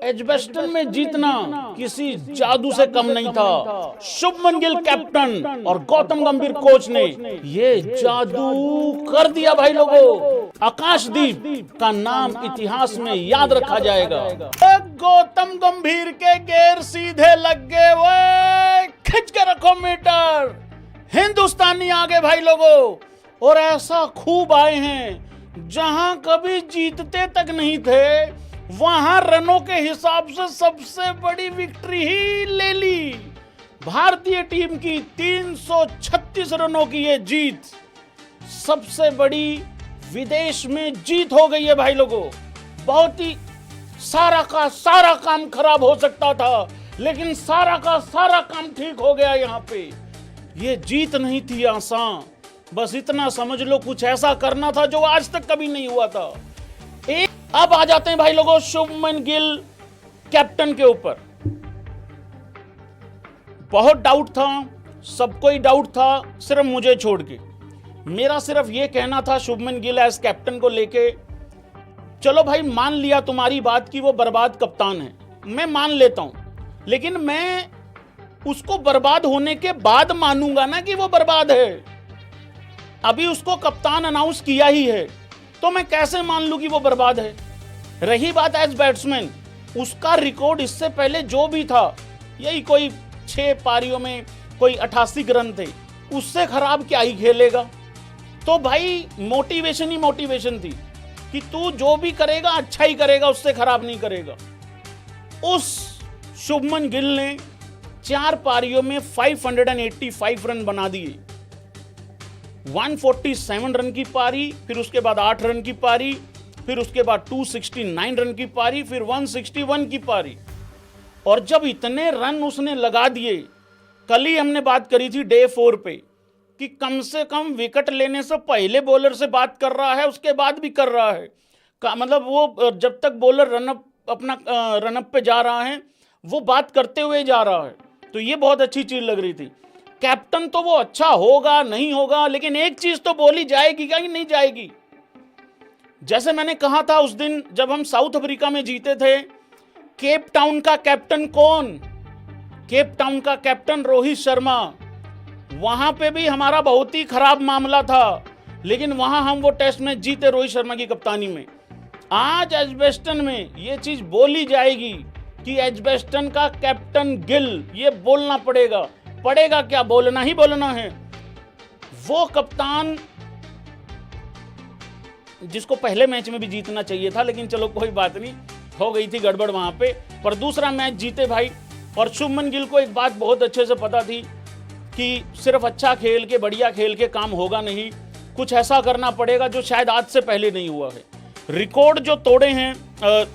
Edgbaston में जीतना किसी जादू से कम नहीं था। शुभमन गिल कैप्टन और गौतम गंभीर कोच ने ये जादू कर दिया भाई लोगों। आकाशदीप का नाम इतिहास में याद रखा जाएगा। गौतम गंभीर के गेर सीधे लग गए, वो खिंच के रखो मीटर। हिंदुस्तानी आगे भाई लोगों, और ऐसा खूब आए हैं जहां कभी जीतते तक नहीं थे, वहां रनों के हिसाब से सबसे बड़ी विक्ट्री ही ले ली। भारतीय टीम की 336 रनों की ये जीत सबसे बड़ी विदेश में जीत हो गई है भाई लोगों। बहुत ही सारा का सारा काम खराब हो सकता था, लेकिन सारा का सारा काम ठीक हो गया। यहां पे ये जीत नहीं थी आसान, बस इतना समझ लो कुछ ऐसा करना था जो आज तक कभी नहीं हुआ था। अब आ जाते हैं भाई लोगों शुभमन गिल कैप्टन के ऊपर। बहुत डाउट था, सबको ही डाउट था, सिर्फ मुझे छोड़ के। मेरा सिर्फ ये कहना था शुभमन गिल एज कैप्टन को लेके, चलो भाई मान लिया तुम्हारी बात कि वो बर्बाद कप्तान है, मैं मान लेता हूं, लेकिन मैं उसको बर्बाद होने के बाद मानूंगा ना कि वो बर्बाद है। अभी उसको कप्तान अनाउंस किया ही है, तो मैं कैसे मान लूं कि वो बर्बाद है। रही बात एज बैट्समैन, उसका रिकॉर्ड इससे पहले जो भी था, यही कोई 6 पारियों में कोई 88 रन थे, उससे खराब क्या ही खेलेगा। तो भाई मोटिवेशन ही मोटिवेशन थी कि तू जो भी करेगा अच्छा ही करेगा, उससे खराब नहीं करेगा। उस शुभमन गिल ने 4 पारियों में 585 रन बना दिए। 147 रन की पारी, फिर उसके बाद 8 रन की पारी, फिर उसके बाद 269 रन की पारी, फिर 161 की पारी। और जब इतने रन उसने लगा दिए, कल ही हमने बात करी थी डे 4 पे कि कम से कम विकेट लेने से पहले बॉलर से बात कर रहा है, उसके बाद भी कर रहा है। मतलब वो जब तक बॉलर रनअप पे जा रहा है, वो बात करते हुए जा रहा है। तो ये बहुत अच्छी चीज लग रही थी। कैप्टन तो वो अच्छा होगा नहीं होगा, लेकिन एक चीज तो बोली जाएगी क्या कि नहीं जाएगी। जैसे मैंने कहा था उस दिन जब हम साउथ अफ्रीका में जीते थे, केप टाउन का कैप्टन कौन? केप टाउन का कैप्टन रोहित शर्मा। वहां पे भी हमारा बहुत ही खराब मामला था, लेकिन वहां हम वो टेस्ट मैच जीते रोहित शर्मा की कप्तानी में। आज एजबेस्टन में ये चीज बोली जाएगी कि एजबेस्टन का कैप्टन गिल, ये बोलना पड़ेगा क्या, बोलना ही बोलना है। वो कप्तान जिसको पहले मैच में भी जीतना चाहिए था, लेकिन चलो कोई बात नहीं, हो गई थी गड़बड़ वहां पे, पर दूसरा मैच जीते भाई। और शुभमन गिल को एक बात बहुत अच्छे से पता थी कि सिर्फ अच्छा खेल के, बढ़िया खेल के काम होगा नहीं, कुछ ऐसा करना पड़ेगा जो शायद आज से पहले नहीं हुआ है। रिकॉर्ड जो तोड़े हैं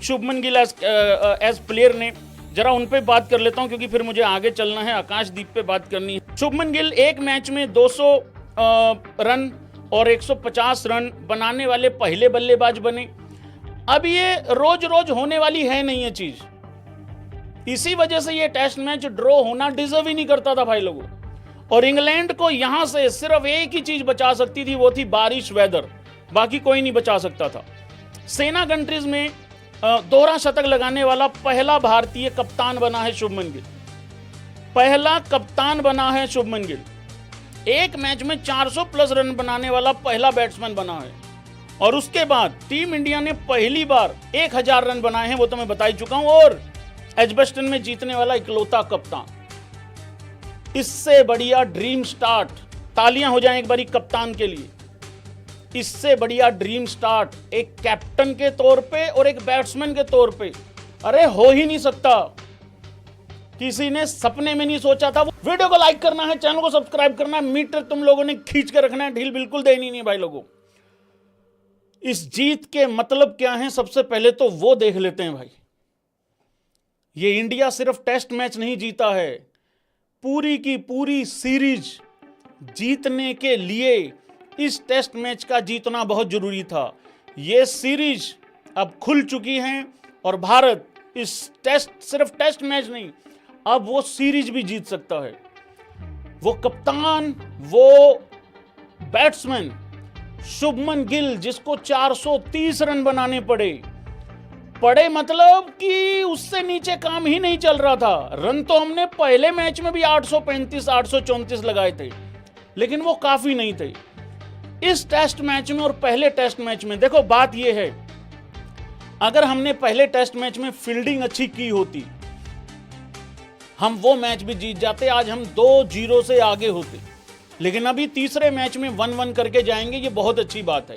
शुभमन गिल एज प्लेयर ने, जरा उन पे बात कर लेता हूं क्योंकि फिर मुझे आगे चलना है, आकाशदीप पे बात करनी है। शुभमन गिल एक मैच में 200 रन और 150 रन बनाने वाले पहले बल्लेबाज बने। अब ये रोज रोज होने वाली है नहीं ये चीज, इसी वजह से ये टेस्ट मैच ड्रॉ होना डिजर्व ही नहीं करता था भाई लोगों। और इंग्लैंड को यहां से सिर्फ एक ही चीज बचा सकती थी, वो थी बारिश, वेदर, बाकी कोई नहीं बचा सकता था। सेना कंट्रीज में दोहरा शतक लगाने वाला पहला भारतीय कप्तान बना है शुभमन गिल, पहला कप्तान बना है शुभमन गिल। एक मैच में 400 प्लस रन बनाने वाला पहला बैट्समैन बना है। और उसके बाद टीम इंडिया ने पहली बार 1000 रन बनाए हैं, वो तो मैं बता ही चुका हूं, और एजबेस्टन में जीतने वाला इकलौता कप्तान। इससे बढ़िया ड्रीम स्टार्ट, तालियां हो जाएं एक बारी कप्तान के लिए। इससे बढ़िया ड्रीम स्टार्ट एक कैप्टन के तौर पे और एक बैट्समैन के तौर पे, अरे हो ही नहीं सकता, किसी ने सपने में नहीं सोचा था। वीडियो को लाइक करना है, चैनल को सब्सक्राइब करना है, मीटर तुम लोगों ने खींच के रखना है, ढील बिल्कुल देनी नहीं भाई लोगों। इस जीत के मतलब क्या है सबसे पहले तो वो देख लेते हैं भाई। ये इंडिया सिर्फ टेस्ट मैच नहीं जीता है, पूरी की पूरी सीरीज जीतने के लिए इस टेस्ट मैच का जीतना बहुत जरूरी था। ये सीरीज अब खुल चुकी है और भारत इस सिर्फ टेस्ट मैच नहीं, अब वो सीरीज भी जीत सकता है। वो कप्तान, वो बैट्समैन शुभमन गिल, जिसको 430 रन बनाने पड़े, पड़े मतलब कि उससे नीचे काम ही नहीं चल रहा था। रन तो हमने पहले मैच में भी 835 834 लगाए थे, लेकिन वो काफी नहीं थे। इस टेस्ट मैच में और पहले टेस्ट मैच में देखो बात यह है, अगर हमने पहले टेस्ट मैच में फील्डिंग अच्छी की होती, हम वो मैच भी जीत जाते, आज हम 2-0 से आगे होते। लेकिन अभी तीसरे मैच में 1-1 करके जाएंगे, ये बहुत अच्छी बात है।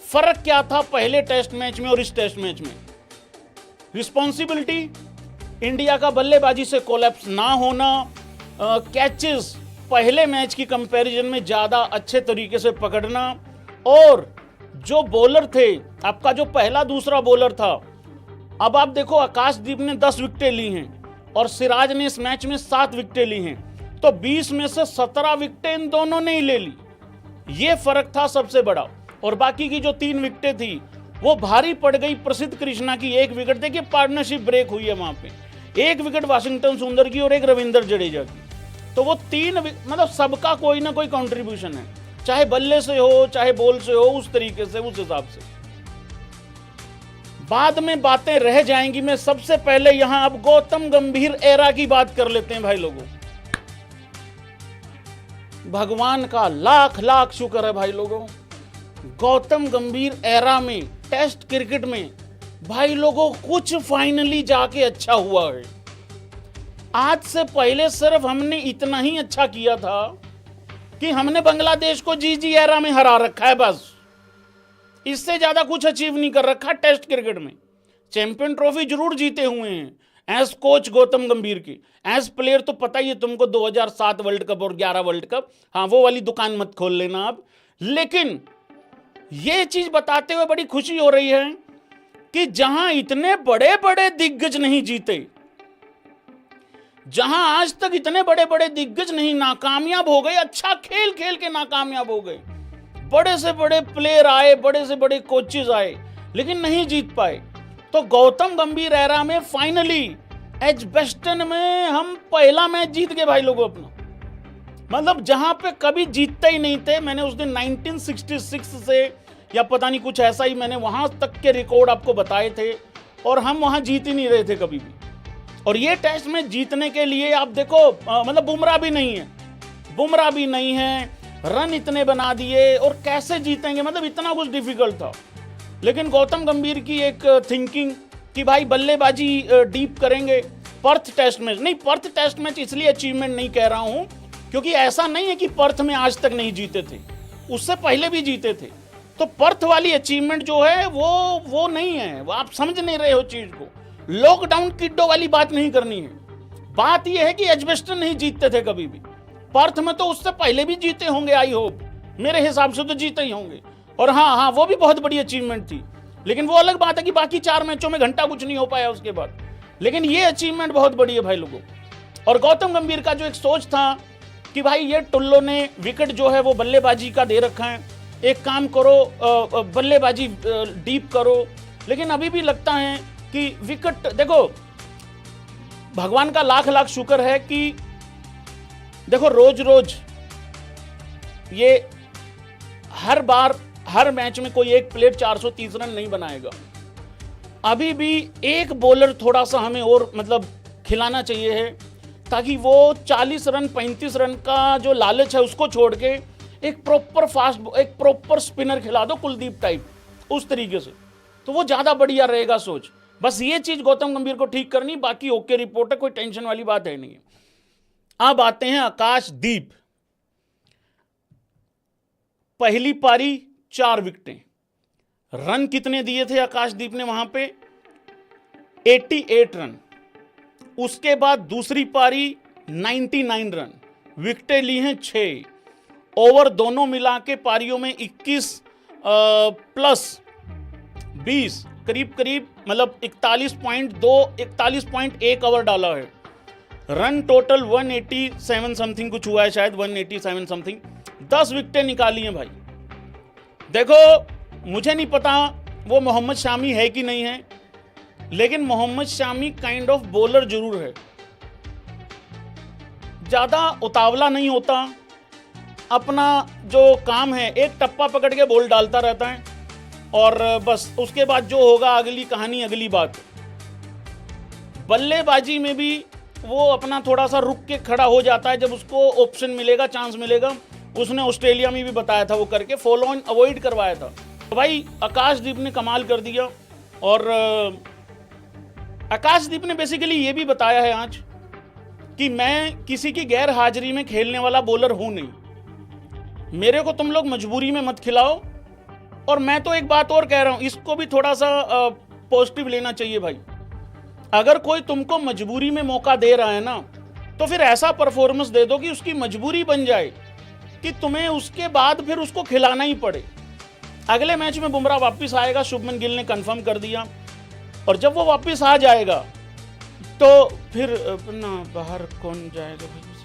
फर्क क्या था पहले टेस्ट मैच में और इस टेस्ट मैच में? रिस्पॉन्सिबिलिटी, इंडिया का बल्लेबाजी से कोलैप्स ना होना, कैचेस पहले मैच की कंपैरिजन में ज्यादा अच्छे तरीके से पकड़ना, और जो बॉलर थे, आपका जो पहला दूसरा बॉलर था, अब आप देखो आकाशदीप ने 10 विकेटें ली हैं और सिराज ने इस मैच में 7 विकेटें ली हैं, तो 20 में से 17 विकेटें इन दोनों ने ही ले ली। ये फर्क था सबसे बड़ा। और बाकी की जो 3 विकेटें थी वो भारी पड़ गई प्रसिद्ध कृष्णा की 1 विकेट। देखिए पार्टनरशिप ब्रेक हुई है वहां पे, 1 विकेट वाशिंगटन सुंदर की और 1 रविंद्र जडेजा की। तो वो 3 मतलब सबका कोई ना कोई कंट्रीब्यूशन है, चाहे बल्ले से हो चाहे बॉल से हो, उस तरीके से, उस हिसाब से। बाद में बातें रह जाएंगी। मैं सबसे पहले यहां अब गौतम गंभीर एरा की बात कर लेते हैं भाई लोगों। भगवान का लाख लाख शुक्र है भाई लोगों, गौतम गंभीर एरा में टेस्ट क्रिकेट में भाई लोगों कुछ फाइनली जाके अच्छा हुआ है। आज से पहले सिर्फ हमने इतना ही अच्छा किया था कि हमने बांग्लादेश को जीजी एरा में हरा रखा है, बस। इससे ज्यादा कुछ अचीव नहीं कर रखा टेस्ट क्रिकेट में। चैंपियन ट्रॉफी जरूर जीते हुए हैं एज कोच गौतम गंभीर की, एज प्लेयर तो पता ही है तुमको 2007 वर्ल्ड कप और 11 वर्ल्ड कप, हाँ वो वाली दुकान मत खोल लेना आप। लेकिन ये चीज बताते हुए बड़ी खुशी हो रही है कि जहां इतने बड़े बड़े दिग्गज नहीं जीते, जहां आज तक इतने बड़े बड़े दिग्गज नहीं, नाकामयाब हो गए, अच्छा खेल खेल के नाकामयाब हो गए, बड़े से बड़े प्लेयर आए, बड़े से बड़े कोचेज आए, लेकिन नहीं जीत पाए। तो गौतम गंभीर एरा में फाइनली एजबेस्टन में हम पहला मैच जीत गए भाई लोगों अपना। मतलब जहां पे कभी जीतते ही नहीं थे। मैंने उस दिन 1966 से या पता नहीं कुछ ऐसा ही मैंने वहां तक के रिकॉर्ड आपको बताए थे, और हम वहां जीत ही नहीं रहे थे कभी भी। और ये टेस्ट में जीतने के लिए आप देखो मतलब बुमराह भी नहीं है, रन इतने बना दिए, और कैसे जीतेंगे, मतलब इतना कुछ डिफिकल्ट था। लेकिन गौतम गंभीर की एक थिंकिंग कि भाई बल्लेबाजी डीप करेंगे। पर्थ टेस्ट मैच नहीं, पर्थ टेस्ट मैच इसलिए अचीवमेंट नहीं कह रहा हूं क्योंकि ऐसा नहीं है कि पर्थ में आज तक नहीं जीते थे, उससे पहले भी जीते थे। तो पर्थ वाली अचीवमेंट जो है वो नहीं है, वो आप समझ नहीं रहे हो चीज को। लॉकडाउन किड्डो वाली बात नहीं करनी है। बात यह है कि एजबेस्टन नहीं जीतते थे कभी भी। पर्थ में तो उससे पहले भी जीते होंगे, आई होप, मेरे हिसाब से तो जीते ही होंगे। और हाँ, वो भी बहुत बड़ी अचीवमेंट थी। लेकिन वो अलग बात है कि बाकी 4 मैचों में घंटा कुछ नहीं हो पाया उसके बाद। लेकिन ये अचीवमेंट बहुत बड़ी है भाई लोगों। और गौतम गंभीर का जो एक सोच था कि भाई ये टुल्लो ने विकेट जो है वो बल्लेबाजी का दे रखा है, एक काम करो बल्लेबाजी डीप करो। लेकिन अभी भी लगता है कि विकेट, देखो भगवान का लाख लाख शुक्र है कि देखो रोज रोज ये हर बार हर मैच में कोई एक प्लेयर 430 रन नहीं बनाएगा। अभी भी एक बॉलर थोड़ा सा हमें और मतलब खिलाना चाहिए है, ताकि वो 40 रन 35 रन का जो लालच है उसको छोड़ के एक प्रॉपर फास्ट, एक प्रॉपर स्पिनर खिला दो कुलदीप टाइप, उस तरीके से, तो वो ज्यादा बढ़िया रहेगा सोच। बस ये चीज गौतम गंभीर को ठीक करनी, बाकी ओके रिपोर्ट है, कोई टेंशन वाली बात है नहीं है। अब आते हैं आकाशदीप। पहली पारी 4 विकेटें, रन कितने दिए थे आकाशदीप ने वहां पे? 88 रन। उसके बाद दूसरी पारी 99 रन, विकेटें ली हैं 6, ओवर दोनों मिला के पारियों में 21 प्लस 20 करीब करीब मतलब 41.2 41.1 ओवर डाला है। रन टोटल 187 समथिंग कुछ हुआ है, शायद 187 समथिंग। 10 विकेटें निकाली हैं भाई। देखो मुझे नहीं पता वो मोहम्मद शामी है कि नहीं है, लेकिन Mohammad Shami kind of bowler जरूर है। ज्यादा उतावला नहीं होता, अपना जो काम है एक टप्पा पकड़ के बॉल डालता रहता है, और बस उसके बाद जो होगा अगली कहानी अगली बात। बल्लेबाजी में भी वो अपना थोड़ा सा रुक के खड़ा हो जाता है जब उसको ऑप्शन मिलेगा, चांस मिलेगा। उसने ऑस्ट्रेलिया में भी बताया था, वो करके फॉलो ऑन अवॉइड करवाया था। तो भाई आकाशदीप ने कमाल कर दिया। और आकाशदीप ने बेसिकली ये भी बताया है आज कि मैं किसी की गैर हाजिरी में खेलने वाला बॉलर हूं नहीं, मेरे को तुम लोग मजबूरी में मत खिलाओ। और मैं तो एक बात और कह रहा हूं, इसको भी थोड़ा सा पॉजिटिव लेना चाहिए भाई। अगर कोई तुमको मजबूरी में मौका दे रहा है ना, तो फिर ऐसा परफॉर्मेंस दे दो कि उसकी मजबूरी बन जाए कि तुम्हें उसके बाद फिर उसको खिलाना ही पड़े। अगले मैच में बुमराह वापस आएगा, शुभमन गिल ने कंफर्म कर दिया। और जब वो वापस आ जाएगा तो फिर अपना बाहर कौन जाएगा भाई।